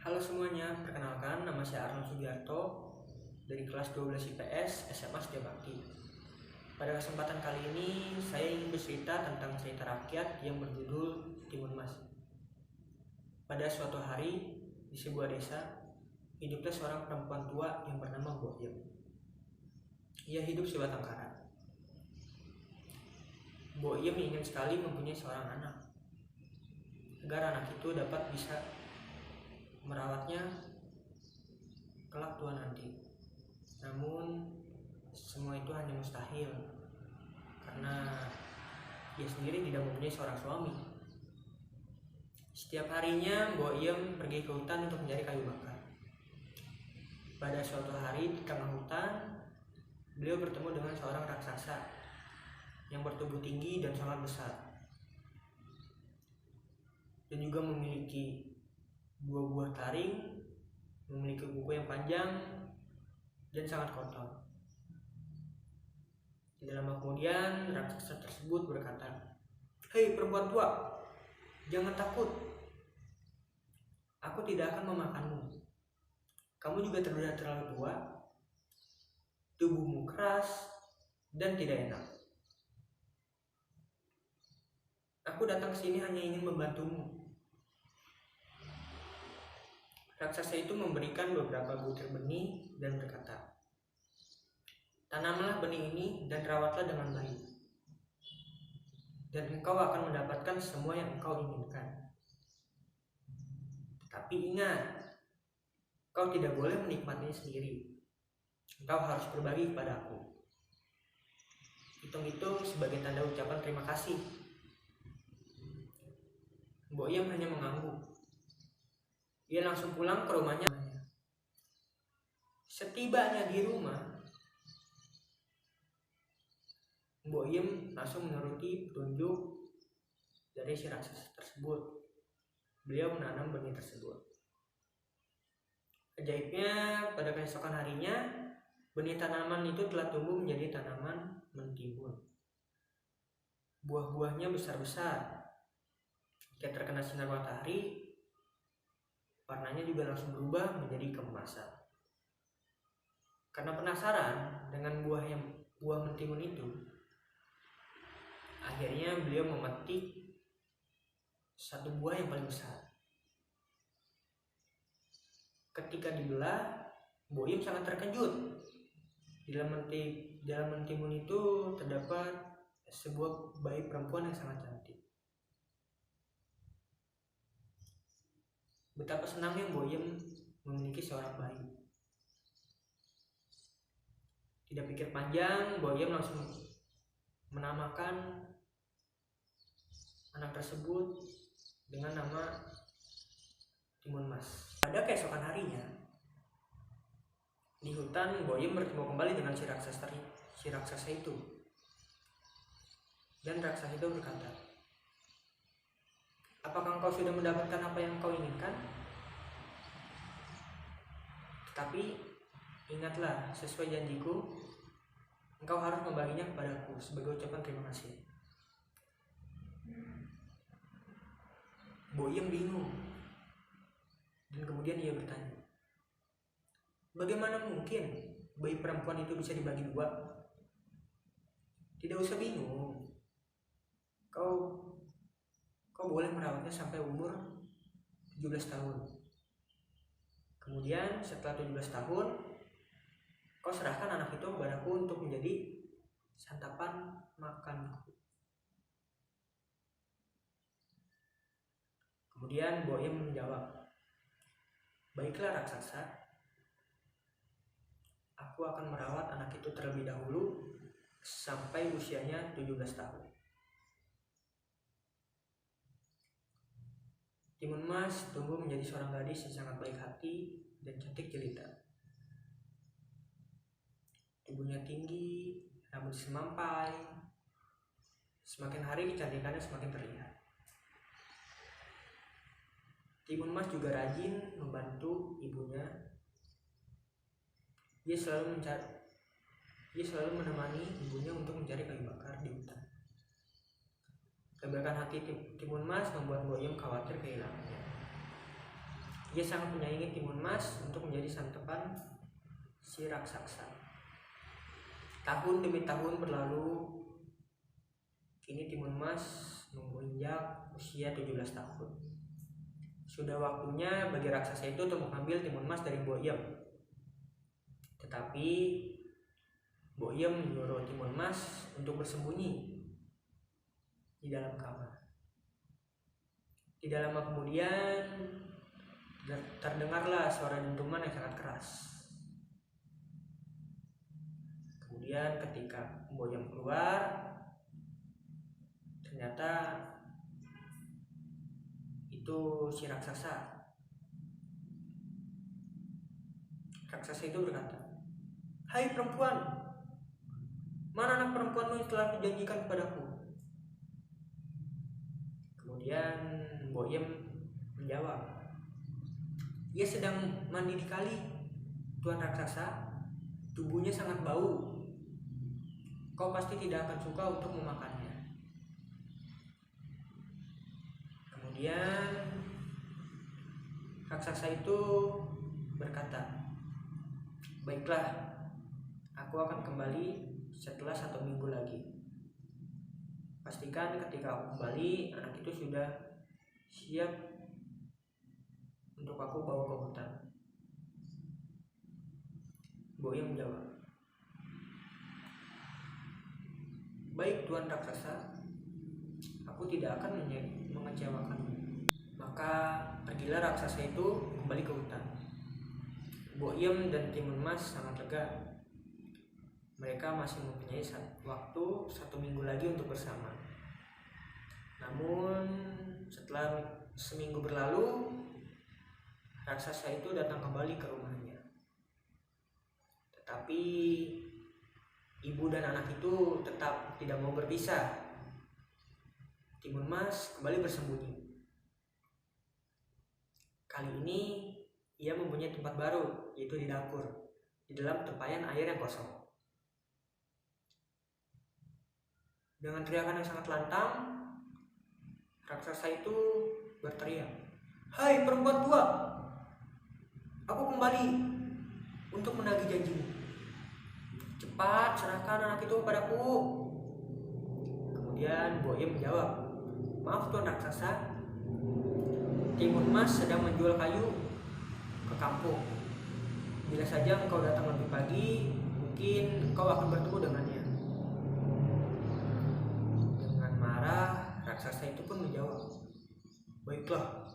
Halo semuanya, perkenalkan nama saya Arnold Sugiarto dari kelas 12 IPS SMA Setiabakti. Pada kesempatan kali ini saya ingin bercerita tentang cerita rakyat yang berjudul Timun Mas. Pada suatu hari di sebuah desa, hiduplah seorang perempuan tua yang bernama Mbok Yem. Ia hidup sebatang kara. Mbok Yem ingin sekali mempunyai seorang anak, agar anak itu dapat bisa merawatnya kelak tua nanti. Namun semua itu hanya mustahil karena dia sendiri tidak mempunyai seorang suami. Setiap harinya Mbok Yem pergi ke hutan untuk mencari kayu bakar. Pada suatu hari di tengah hutan, beliau bertemu dengan seorang raksasa yang bertubuh tinggi dan sangat besar, dan juga memiliki dua buah taring, memiliki kuku yang panjang dan sangat kotor. Tidak lama kemudian raksasa tersebut berkata, "Hei perempuan tua, jangan takut. Aku tidak akan memakanmu. Kamu juga sudah terlalu tua, tubuhmu keras dan tidak enak. Aku datang ke sini hanya ingin membantumu." Raksasa itu memberikan beberapa butir benih dan berkata, "Tanamlah benih ini dan rawatlah dengan baik, dan engkau akan mendapatkan semua yang engkau inginkan. Tapi ingat, kau tidak boleh menikmatinya sendiri. Engkau harus berbagi kepada aku." Hitung itu sebagai tanda ucapan terima kasih. Mbok Yem hanya mengangguk. Ia langsung pulang ke rumahnya. Setibanya di rumah, Mbok Yem langsung menuruti petunjuk dari si raksasa tersebut. Beliau menanam benih tersebut. Ajaibnya, pada keesokan harinya, benih tanaman itu telah tumbuh menjadi tanaman mentimun. Buah-buahnya besar-besar. Jika terkena sinar matahari, warnanya juga langsung berubah menjadi keemasan. Karena penasaran dengan buah mentimun itu, akhirnya beliau memetik satu buah yang paling besar. Ketika dibelah, Mbok Yem sangat terkejut. Di dalam mentimun itu terdapat sebuah bayi perempuan yang sangat cantik. Betapa senangnya Mbok Yem memiliki seorang bayi. Tidak pikir panjang, Mbok Yem langsung menamakan anak tersebut dengan nama Timun Mas. Pada keesokan harinya, di hutan Mbok Yem bertemu kembali dengan si raksasa itu. Dan raksasa itu berkata, "Apakah engkau sudah mendapatkan apa yang engkau inginkan? Tetapi ingatlah, sesuai janjiku, engkau harus membaginya kepadaku sebagai ucapan terima kasih." Mbok Yem bingung, dan kemudian ia bertanya, "Bagaimana mungkin bayi perempuan itu bisa dibagi dua?" "Tidak usah bingung. Kau boleh merawatnya sampai umur 17 tahun. Kemudian setelah 17 tahun, kau serahkan anak itu kepadaku untuk menjadi santapan makanku." Kemudian Mbok Yem menjawab, "Baiklah raksasa, aku akan merawat anak itu terlebih dahulu sampai usianya 17 tahun. Timun Mas tumbuh menjadi seorang gadis yang sangat baik hati dan cantik jelita. Tubuhnya tinggi, rambut semampai. Semakin hari kecantikannya semakin terlihat. Timun Mas juga rajin membantu ibunya. Dia selalu menemani ibunya untuk mencari kayu bakar di hutan. Kebaikan hati Timun Mas membuat Mbok Yem khawatir kehilangannya. Ia sangat menyaingi Timun Mas untuk menjadi santapan si raksasa. Tahun demi tahun berlalu, kini Timun Mas menginjak usia 17 tahun. Sudah waktunya bagi raksasa itu untuk mengambil Timun Mas dari Boyem. Tetapi Boyem menyuruh Timun Mas untuk bersembunyi di dalam kamar. Tidak lama kemudian terdengarlah suara dentuman yang sangat keras. Kemudian ketika Boyem keluar, ternyata itu si raksasa. Raksasa itu berkata, "Hai perempuan, mana anak perempuanmu yang telah dijanjikan kepadaku?" Kemudian Boyem menjawab, "Ia sedang mandi di kali, Tuan raksasa. Tubuhnya sangat bau. Kau pasti tidak akan suka untuk memakannya." Kemudian raksasa itu berkata, "Baiklah, aku akan kembali setelah 1 minggu lagi. Pastikan ketika aku kembali, anak itu sudah siap untuk aku bawa ke hutan." Boyem menjawab, "Baik Tuan raksasa, aku tidak akan mengecewakanmu." Maka pergilah raksasa itu kembali ke hutan. Boyem dan Timun Mas sangat lega. Mereka masih mempunyai waktu 1 minggu lagi untuk bersama. Namun setelah seminggu berlalu, raksasa itu datang kembali ke rumahnya. Tetapi ibu dan anak itu tetap tidak mau berpisah. Timun Mas kembali bersembunyi. Kali ini ia mempunyai tempat baru, yaitu di dapur, di dalam tempayan air yang kosong. Dengan teriakan yang sangat lantang, raksasa itu berteriak, "Hai perempuan tua, aku kembali untuk menagih janjimu. Cepat serahkan anak itu kepadaku." Kemudian Boyem menjawab, "Maaf Tuan raksasa, Timun Mas sedang menjual kayu ke kampung. Bila saja engkau datang lebih pagi, mungkin engkau akan bertemu dengannya." Dengan marah, raksasa itu pun menjawab, "Baiklah,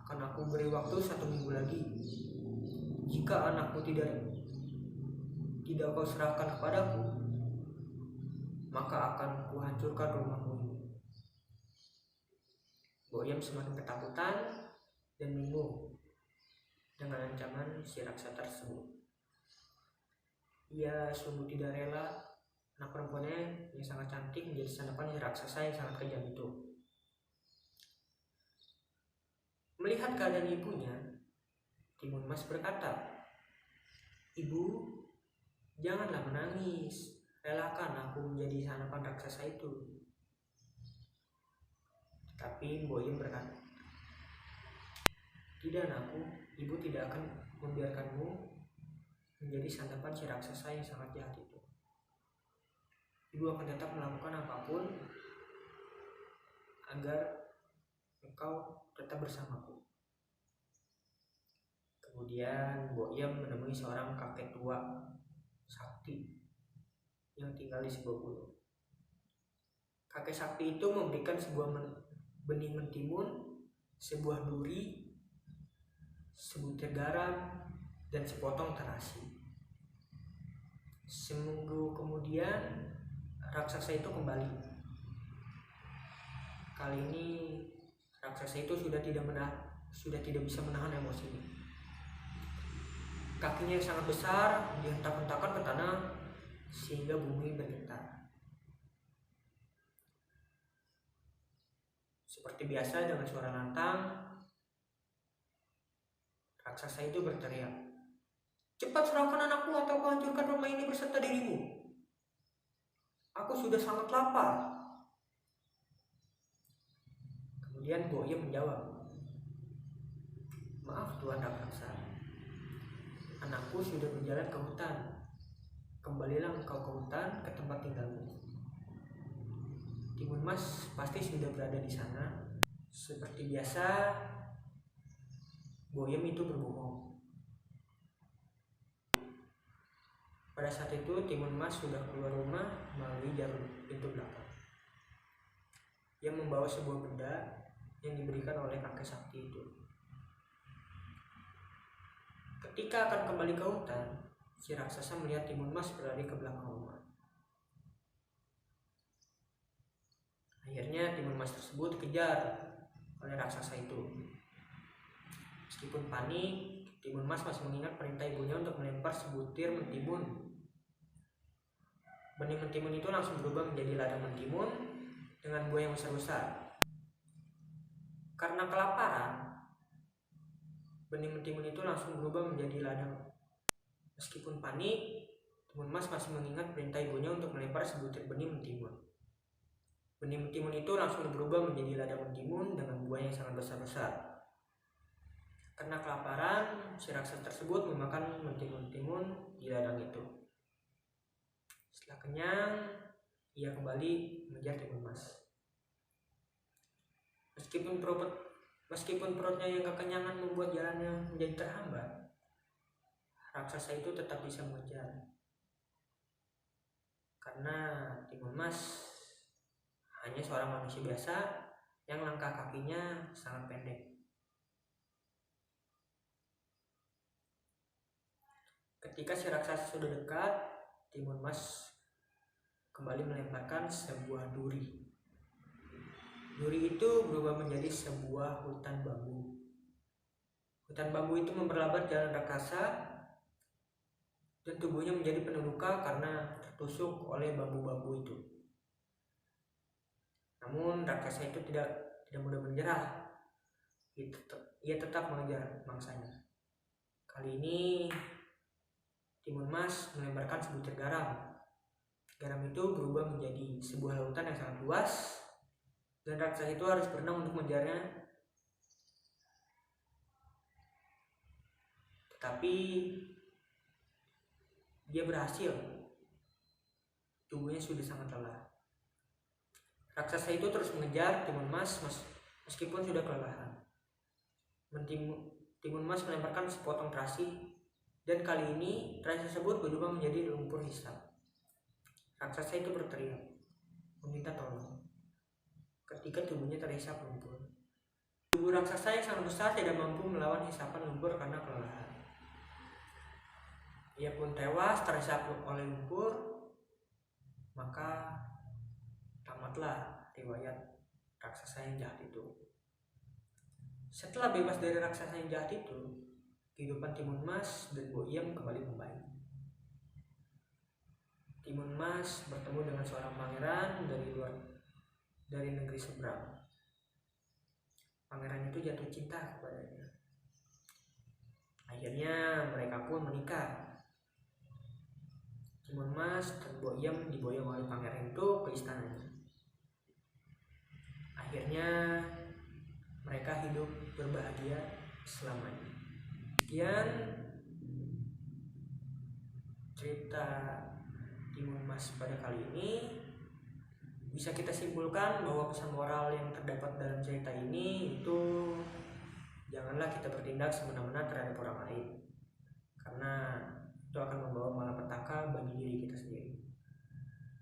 akan aku beri waktu 1 minggu lagi. Jika anakmu tidak kau serahkan kepadaku, maka akan kuhancurkan rumahmu ini." Boyem semakin ketakutan dan bingung dengan ancaman si raksasa tersebut. Ia sungguh tidak rela anak perempuannya yang sangat cantik menjadi santapan si raksasa yang sangat kejam itu. Melihat keadaan ibunya, Timun Mas berkata, "Ibu, janganlah menangis. Relakan aku menjadi santapan raksasa itu." Tapi Boyem berkata, "Tidak anakku, ibu tidak akan membiarkanmu menjadi santapan si raksasa yang sangat jahat itu. Ibu akan tetap melakukan apapun agar engkau tetap bersamaku." Kemudian Boyem menemui seorang kakek tua sakti yang tinggal di sebuah gunung. Kakek sakti itu memberikan sebuah benih mentimun, sebuah duri, sebutir garam, dan sepotong terasi. Seminggu kemudian raksasa itu kembali. Kali ini raksasa itu sudah tidak bisa menahan emosinya. Kakinya yang sangat besar dihentak-hentakkan ke tanah sehingga bumi bergetar. Seperti biasa dengan suara lantang, raksasa itu berteriak, "Cepat serahkan anakku atau aku hancurkan rumah ini beserta dirimu. Aku sudah sangat lapar." Kemudian Boyem menjawab, Maaf Tuan raksasa, anakku sudah berjalan ke hutan. Kembalilah engkau ke hutan, ke tempat tinggalmu. Timun Mas pasti sudah berada di sana. Seperti biasa, Boyem itu berbohong. Pada saat itu Timun Mas sudah keluar rumah melalui jalur pintu belakang. Ia membawa sebuah benda yang diberikan oleh kakek sakti itu. Ketika akan kembali ke hutan, si raksasa melihat Timun Mas berlari ke belakang rumah. Akhirnya Timun Mas tersebut dikejar oleh raksasa itu. Meskipun panik, Timun Mas masih mengingat perintah ibunya untuk melempar sebutir mentimun. Benih mentimun itu langsung berubah menjadi ladang mentimun dengan buah yang besar-besar. Karena kelaparan, benih mentimun itu langsung berubah menjadi ladang. Meskipun panik, Timun Mas masih mengingat perintah ibunya untuk melempar sebutir benih mentimun. Benih mentimun itu langsung berubah menjadi ladang mentimun dengan buah yang sangat besar-besar. Karena kelaparan, si raksasa tersebut memakan mentimun-mentimun di ladang itu. Setelah kenyang, ia kembali mengejar Timun Mas. Meskipun perutnya yang kekenyangan membuat jalannya menjadi terhambat, raksasa itu tetap bisa mengejar. Karena Timun Mas hanya seorang manusia biasa yang langkah kakinya sangat pendek. Ketika si raksasa sudah dekat, Timun Mas kembali melemparkan sebuah duri. Duri itu berubah menjadi sebuah hutan bambu. Hutan bambu itu memperlambat jalan raksasa dan tubuhnya menjadi penuh luka karena tertusuk oleh bambu-bambu itu. Namun raksasa itu tidak mudah menyerah. Ia tetap mengejar mangsanya. Kali ini Timun Mas melemparkan sebutir garam. Garam itu berubah menjadi sebuah lautan yang sangat luas, dan raksasa itu harus berenang untuk mengejarnya. Tetapi dia berhasil. Tubuhnya sudah sangat lelah. Raksasa itu terus mengejar Timun Mas meskipun sudah kelelahan. Timun Mas melemparkan sepotong terasi, dan kali ini terasi tersebut berubah menjadi lumpur hisap. Raksasa itu berteriak, meminta tolong. Ketika tubuhnya terhisap lumpur, tubuh raksasa yang sangat besar tidak mampu melawan hisapan lumpur karena kelelahan. Ia pun tewas terhisap oleh lumpur. Maka tamatlah riwayat raksasa yang jahat itu. Setelah bebas dari raksasa yang jahat itu, kehidupan Timun Mas dan Boyem kembali membaik. Timun Mas bertemu dengan seorang pangeran dari negeri seberang. Pangeran itu jatuh cinta kepadanya. Akhirnya mereka pun menikah. Timun Mas dan Boyem diboyong oleh pangeran itu ke istananya. Akhirnya mereka hidup berbahagia selamanya. Sekian cerita Timun Mas pada kali ini. Bisa kita simpulkan bahwa pesan moral yang terdapat dalam cerita ini itu janganlah kita bertindak semena-mena terhadap orang lain.